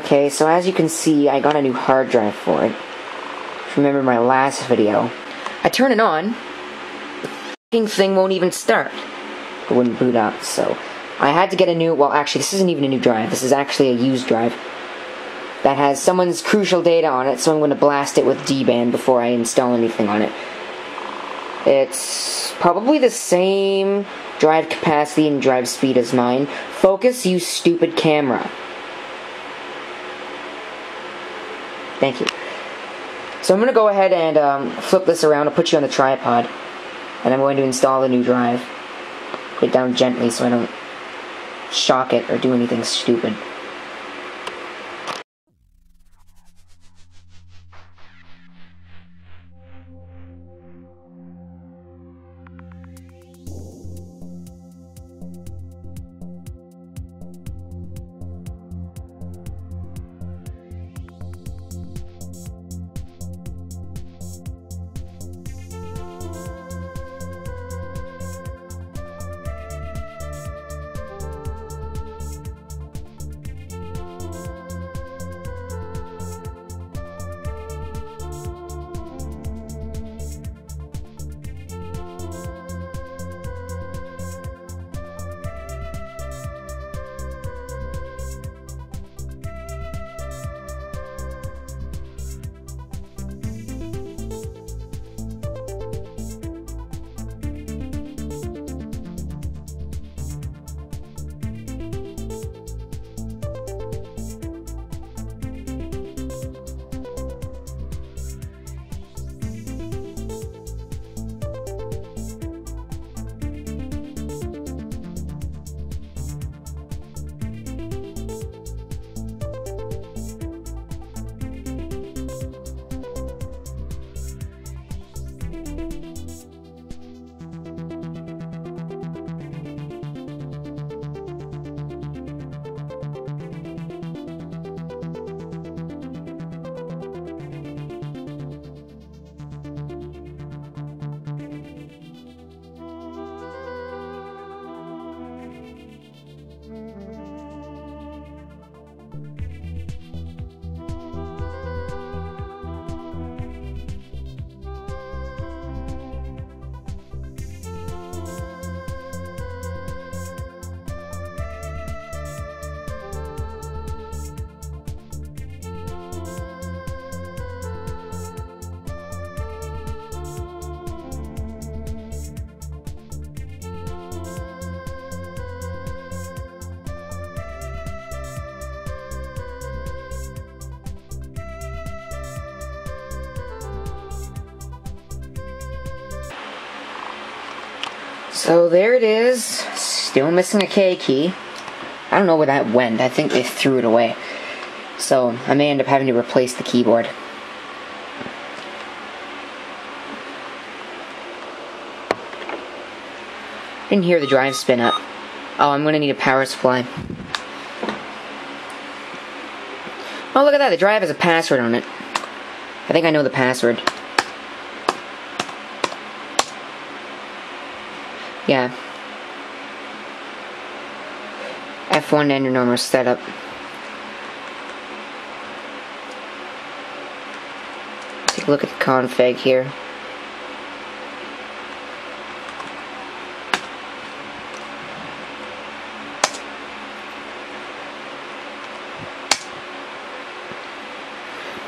Okay, so as you can see, I got a new hard drive for it. If you remember my last video. I turn it on, the thing won't even start. It wouldn't boot up, so I had to get a new, well actually this isn't even a new drive, this is actually a used drive that has someone's crucial data on it, so I'm going to blast it with D-band before I install anything on it. It's probably the same drive capacity and drive speed as mine. Focus, you stupid camera. Thank you. So I'm going to go ahead and flip this around and put you on the tripod. And I'm going to install the new drive. Put it down gently so I don't shock it or do anything stupid. So there it is, still missing a K key. I don't know where that went, I think they threw it away. So I may end up having to replace the keyboard. Didn't hear the drive spin up. Oh, I'm gonna need a power supply. Oh, look at that, the drive has a password on it. I think I know the password. Yeah. F1 to enter normal setup. Take a look at the config here.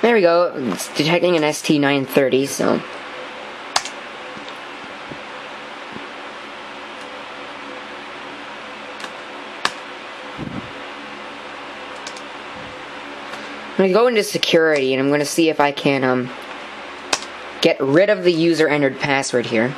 There we go. It's detecting an ST930, so. I'm going to go into security and I'm going to see if I can get rid of the user entered password here.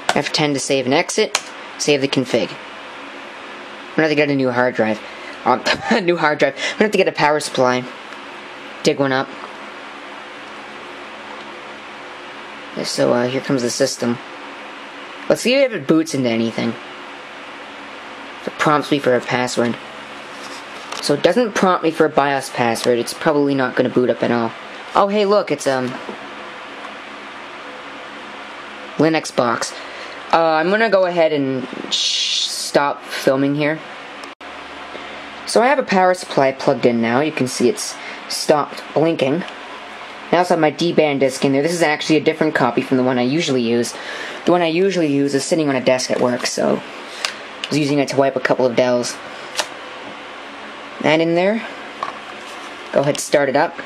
F10 to save and exit. Save the config. I'm going to have to get a new hard drive. A new hard drive. I'm going to have to get a power supply. Dig one up. So, here comes the system. Let's see if it boots into anything. If it prompts me for a password. So it doesn't prompt me for a BIOS password. It's probably not going to boot up at all. Oh, hey, look, it's Linux box. I'm going to go ahead and stop filming here. So I have a power supply plugged in now. You can see it's stopped blinking. I also have my D-band disc in there. This is actually a different copy from the one I usually use. The one I usually use is sitting on a desk at work, so I was using it to wipe a couple of Dells. That in there. Go ahead and start it up.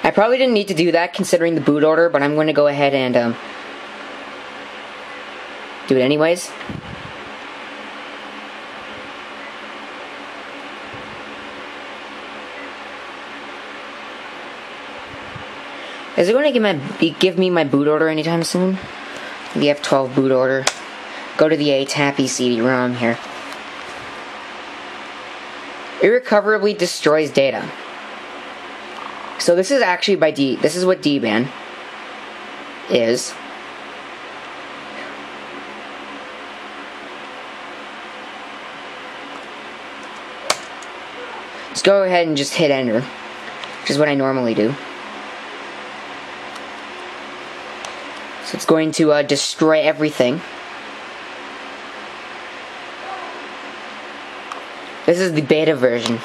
I probably didn't need to do that considering the boot order, but I'm going to go ahead and do it anyways. Is it going to give me my boot order anytime soon? The F12 boot order. Go to the ATAPI CD-ROM here. Irrecoverably destroys data. So this is actually this is what D-band is. Let's go ahead and just hit enter, which is what I normally do. So it's going to destroy everything. This is the beta version.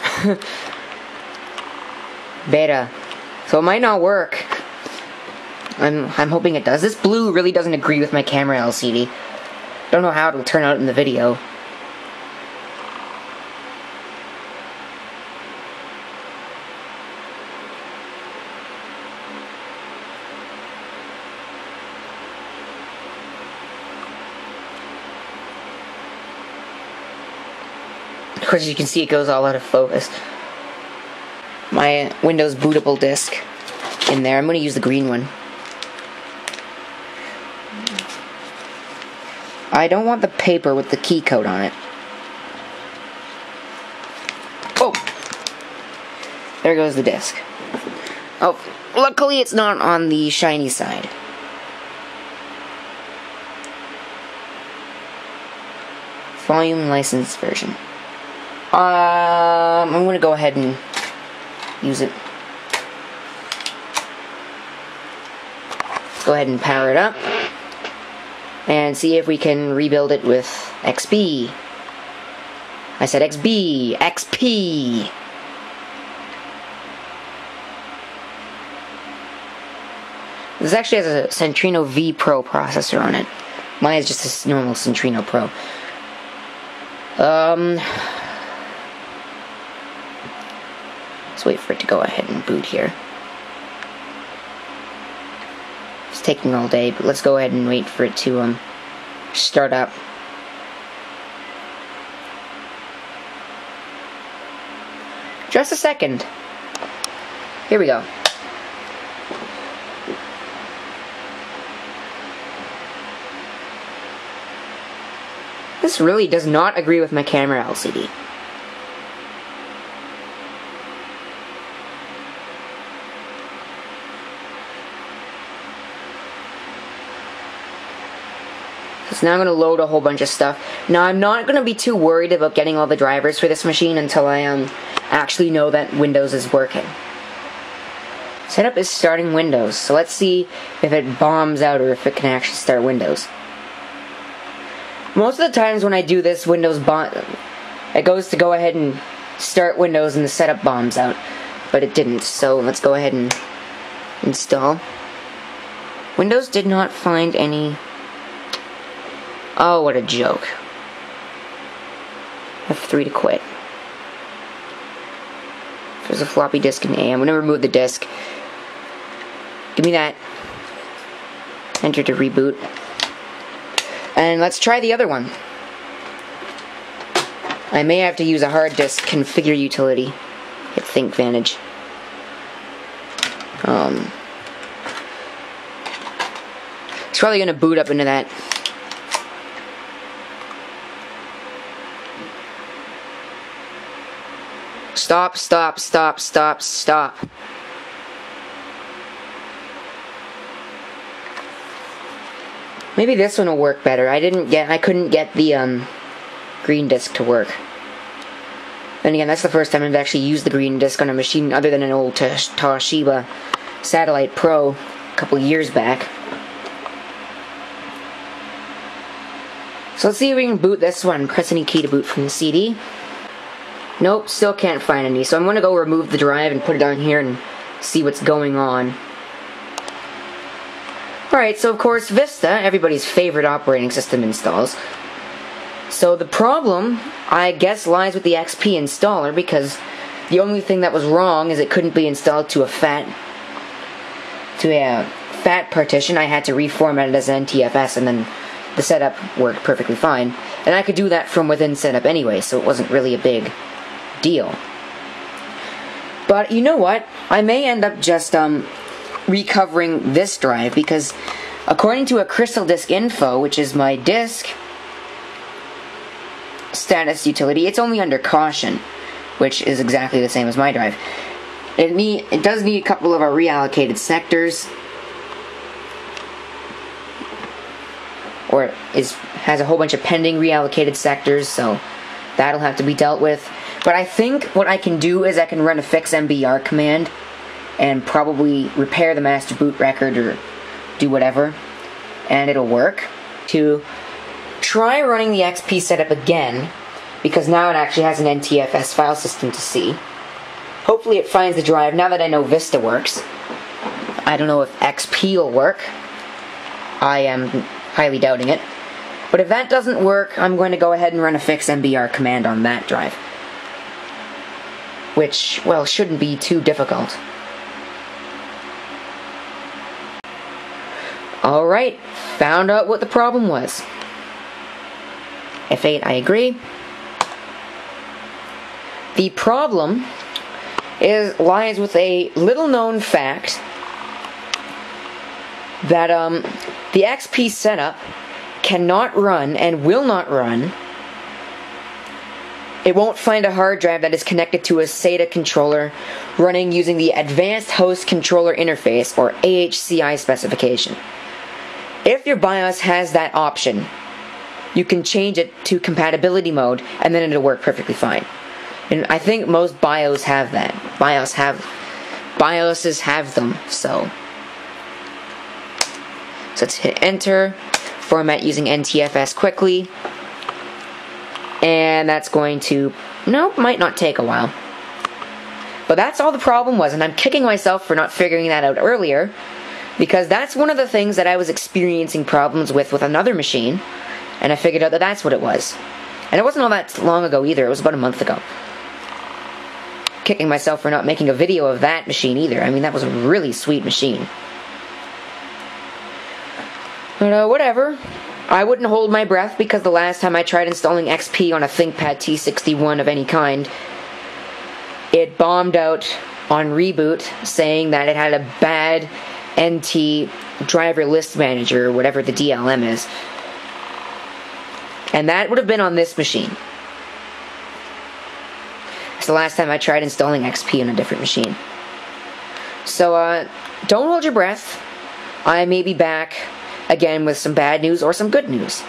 Beta. So it might not work. I'm hoping it does. This blue really doesn't agree with my camera LCD. Don't know how it'll turn out in the video. Of course, you can see it goes all out of focus. My Windows bootable disk in there. I'm going to use the green one. I don't want the paper with the key code on it. Oh! There goes the disk. Oh, luckily it's not on the shiny side. Volume license version. I'm going to go ahead and use it. Let's go ahead and power it up and see if we can rebuild it with XP. I said XB, XP. This actually has a Centrino V Pro processor on it. Mine is just a normal Centrino Pro. Let's wait for it to go ahead and boot here. It's taking all day, but let's go ahead and wait for it to start up. Just a second. Here we go. This really does not agree with my camera LCD. So now I'm going to load a whole bunch of stuff. Now I'm not going to be too worried about getting all the drivers for this machine until I actually know that Windows is working. Setup is starting Windows, so let's see if it bombs out or if it can actually start Windows. Most of the times when I do this, it goes to go ahead and start Windows and the setup bombs out, but it didn't, so let's go ahead and install. Windows did not find any... Oh, what a joke. F3 to quit. There's a floppy disk in A. I'm going to remove the disk. Give me that. Enter to reboot. And let's try the other one. I may have to use a hard disk configure utility. Hit ThinkVantage. It's probably going to boot up into that. Stop, stop, stop, stop, stop. Maybe this one will work better. I couldn't get the green disk to work. And again, that's the first time I've actually used the green disk on a machine other than an old Toshiba Satellite Pro a couple years back. So let's see if we can boot this one. Press any key to boot from the CD. Nope, still can't find any. So I'm going to go remove the drive and put it on here and see what's going on. Alright, so of course Vista, everybody's favorite operating system, installs. So the problem, I guess, lies with the XP installer, because the only thing that was wrong is it couldn't be installed to a FAT partition. I had to reformat it as an NTFS, and then the setup worked perfectly fine. And I could do that from within setup anyway, so it wasn't really a big deal. But you know what? I may end up just recovering this drive, because according to a Crystal Disk Info, which is my disk status utility, it's only under caution, which is exactly the same as my drive. It does need a couple of our reallocated sectors, or has a whole bunch of pending reallocated sectors, so that'll have to be dealt with. But I think what I can do is I can run a fix MBR command and probably repair the master boot record or do whatever, and it'll work. To try running the XP setup again, because now it actually has an NTFS file system to see. Hopefully it finds the drive now that I know Vista works. I don't know if XP will work. I am highly doubting it. But if that doesn't work, I'm going to go ahead and run a fix MBR command on that drive. Which, well, shouldn't be too difficult. Alright, found out what the problem was. F8, I agree. The problem lies with a little-known fact that the XP setup cannot run and will not run. It won't find a hard drive that is connected to a SATA controller running using the Advanced Host Controller Interface, or AHCI specification. If your BIOS has that option, you can change it to compatibility mode, and then it'll work perfectly fine. And I think most BIOS have that. BIOSes have them, so let's hit enter, format using NTFS quickly, and that's going to, nope, might not take a while. But that's all the problem was, and I'm kicking myself for not figuring that out earlier, because that's one of the things that I was experiencing problems with another machine, and I figured out that that's what it was. And it wasn't all that long ago either, it was about a month ago. Kicking myself for not making a video of that machine either. I mean, that was a really sweet machine. But whatever. I wouldn't hold my breath, because the last time I tried installing XP on a ThinkPad T61 of any kind, it bombed out on reboot, saying that it had a bad NT driver list manager, or whatever the DLM is. And that would have been on this machine. It's the last time I tried installing XP on a different machine. So, don't hold your breath. I may be back again with some bad news or some good news.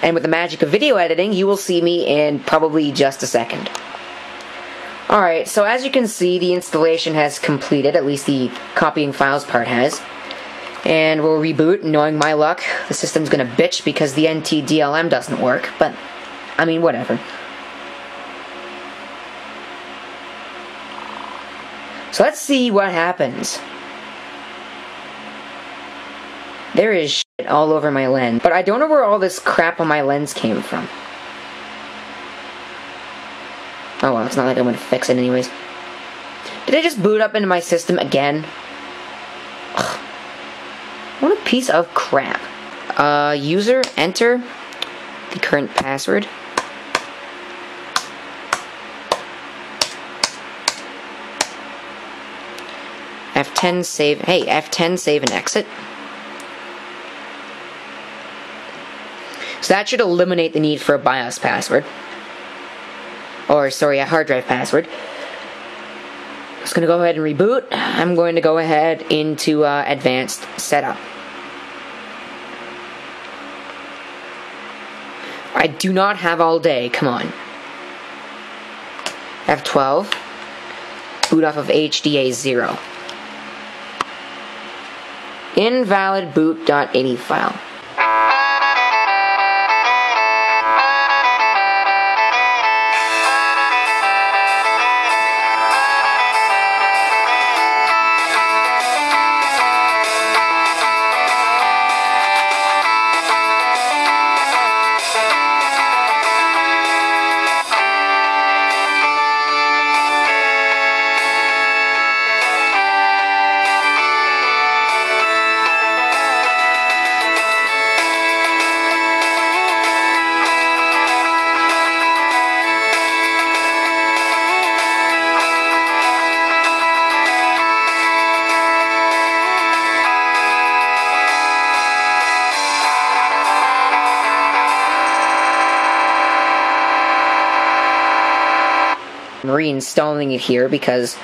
And with the magic of video editing, you will see me in probably just a second. Alright, so as you can see, the installation has completed, at least the copying files part has. And we'll reboot, knowing my luck, the system's gonna bitch because the NT DLM doesn't work, but, I mean, whatever. So let's see what happens. There is shit all over my lens, but I don't know where all this crap on my lens came from. Oh well, it's not like I'm gonna fix it anyways. Did I just boot up into my system again? Ugh. What a piece of crap. User, enter the current password. F10 save, hey, F10 save and exit. So that should eliminate the need for a BIOS password. Or, sorry, a hard drive password. Just going to go ahead and reboot. I'm going to go ahead into advanced setup. I do not have all day, come on. F12. Boot off of HDA 0. Invalid boot.ini file. Reinstalling it here because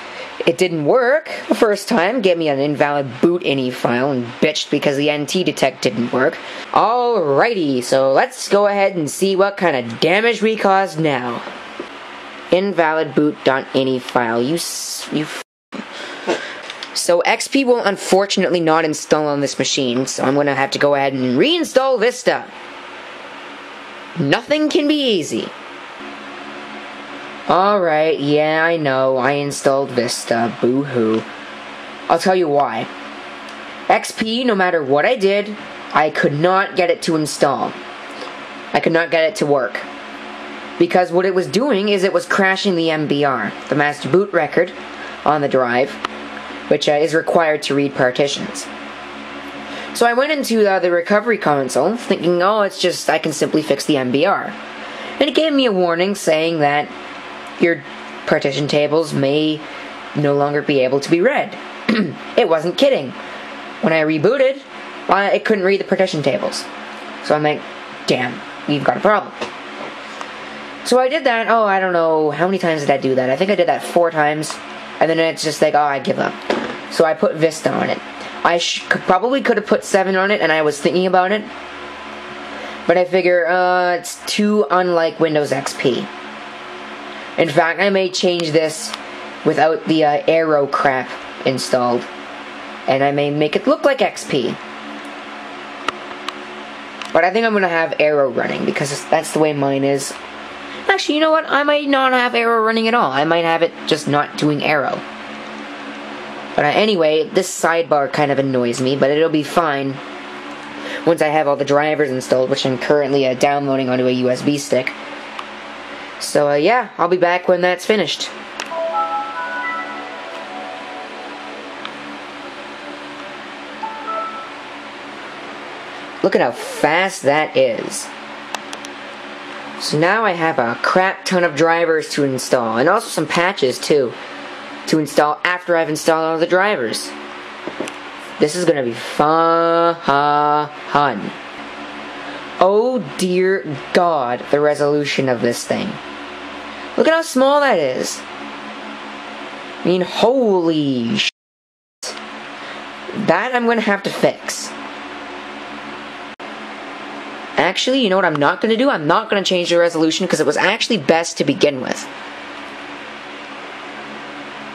it didn't work the first time. Gave me an invalid boot.ini file and bitched because the NT detect didn't work. Alrighty, so let's go ahead and see what kind of damage we caused now. Invalid boot.ini file. So XP will unfortunately not install on this machine, so I'm gonna have to go ahead and reinstall Vista. Nothing can be easy. Alright, yeah, I know, I installed Vista, boo-hoo. I'll tell you why. XP, no matter what I did, I could not get it to install. I could not get it to work. Because what it was doing is it was crashing the MBR, the master boot record, on the drive, which is required to read partitions. So I went into the recovery console, thinking, oh, it's just, I can simply fix the MBR. And it gave me a warning saying that your partition tables may no longer be able to be read. It wasn't kidding. When I rebooted, it couldn't read the partition tables. So I'm like, damn, we've got a problem. So I did that, oh, I don't know, how many times did I do that? I think I did that 4 times, and then it's just like, oh, I give up. So I put Vista on it. I probably could have put 7 on it, and I was thinking about it. But I figure, it's too unlike Windows XP. In fact, I may change this without the arrow crap installed. And I may make it look like XP. But I think I'm going to have arrow running, because that's the way mine is. Actually, you know what? I might not have arrow running at all. I might have it just not doing arrow. But anyway, this sidebar kind of annoys me, but it'll be fine once I have all the drivers installed, which I'm currently downloading onto a USB stick. So, yeah, I'll be back when that's finished. Look at how fast that is. So now I have a crap ton of drivers to install, and also some patches, too, to install after I've installed all the drivers. This is gonna be fun. Oh dear God, the resolution of this thing. Look at how small that is. I mean, holy shit. That I'm gonna have to fix. Actually, you know what I'm not gonna do? I'm not gonna change the resolution because it was actually best to begin with.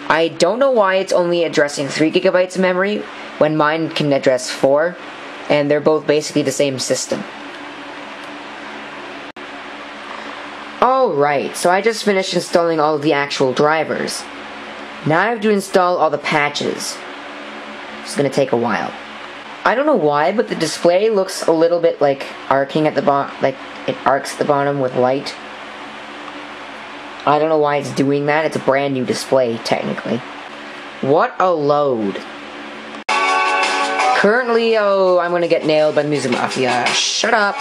I don't know why it's only addressing 3 gigabytes of memory when mine can address 4, and they're both basically the same system. Alright, so I just finished installing all of the actual drivers. Now I have to install all the patches. It's gonna take a while. I don't know why, but the display looks a little bit like arcing at the bottom, like it arcs at the bottom with light. I don't know why it's doing that. It's a brand new display, technically. What a load. Currently, oh, I'm gonna get nailed by the Music Mafia. Shut up.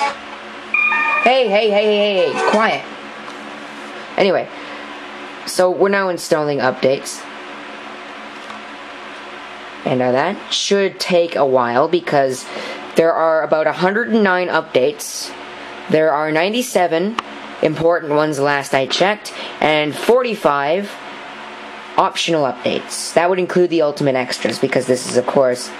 Hey, quiet. Anyway, so we're now installing updates. And that should take a while because there are about 109 updates. There are 97 important ones last I checked, and 45 optional updates. That would include the Ultimate Extras, because this is, of course,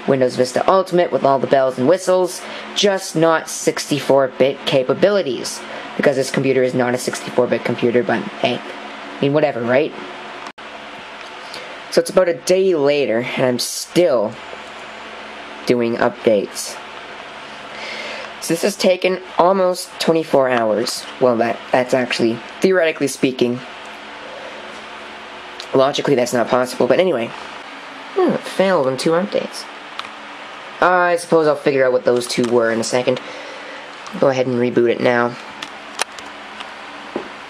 Windows Vista Ultimate with all the bells and whistles, just not 64-bit capabilities. because this computer is not a 64-bit computer, but hey, I mean, whatever, right? So it's about a day later, and I'm still doing updates. So this has taken almost 24 hours. Well, that's actually, theoretically speaking, logically that's not possible, but anyway. It failed in 2 updates. I suppose I'll figure out what those 2 were in a second. Go ahead and reboot it now.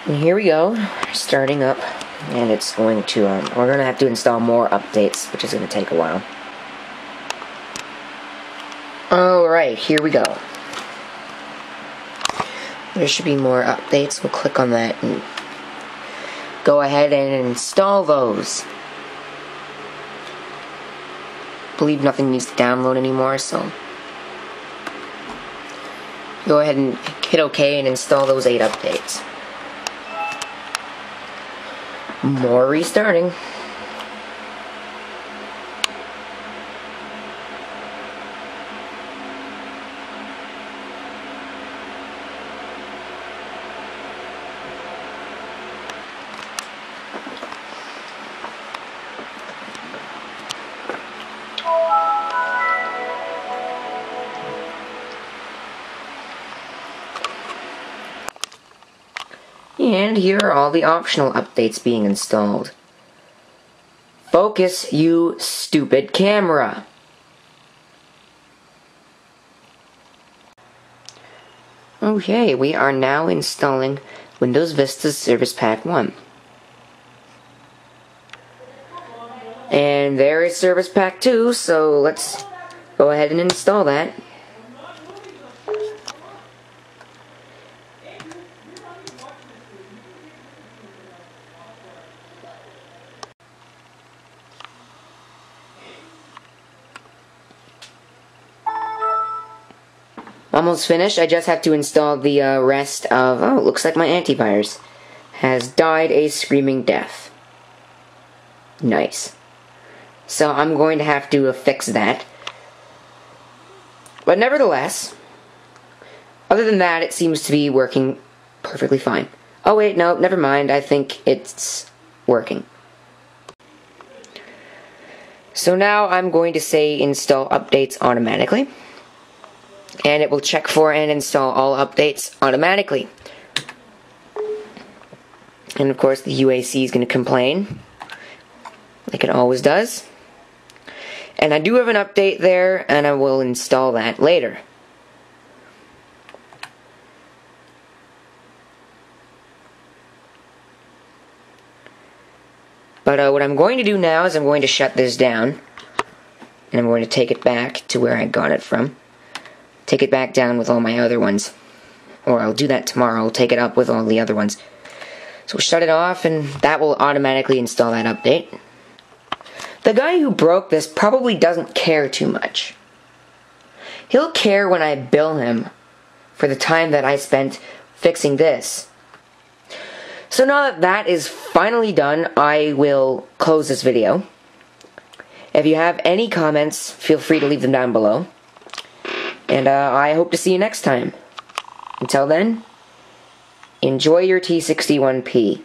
And here we go, starting up, and it's going to, we're going to have to install more updates, which is going to take a while. Alright, here we go. There should be more updates. We'll click on that and go ahead and install those. I believe nothing needs to download anymore, so go ahead and hit OK and install those 8 updates. More restarting. And here are all the optional updates being installed. Focus, you stupid camera! Okay, we are now installing Windows Vista Service Pack 1. And there is Service Pack 2, so let's go ahead and install that. Almost finished. I just have to install the rest of... Oh, it looks like my antivirus has died a screaming death. Nice. So I'm going to have to fix that. But nevertheless, other than that, it seems to be working perfectly fine. Oh wait, no, never mind. I think it's working. So now I'm going to say install updates automatically. And it will check for and install all updates automatically. And of course the UAC is going to complain, like it always does. And I do have an update there, and I will install that later. But what I'm going to do now is I'm going to shut this down. And I'm going to take it back to where I got it from. Take it back down with all my other ones. Or I'll do that tomorrow. I'll take it up with all the other ones. So we'll shut it off, and that will automatically install that update. The guy who broke this probably doesn't care too much. He'll care when I bill him for the time that I spent fixing this. So now that that is finally done, I will close this video. If you have any comments, feel free to leave them down below. And I hope to see you next time. Until then, enjoy your T61p.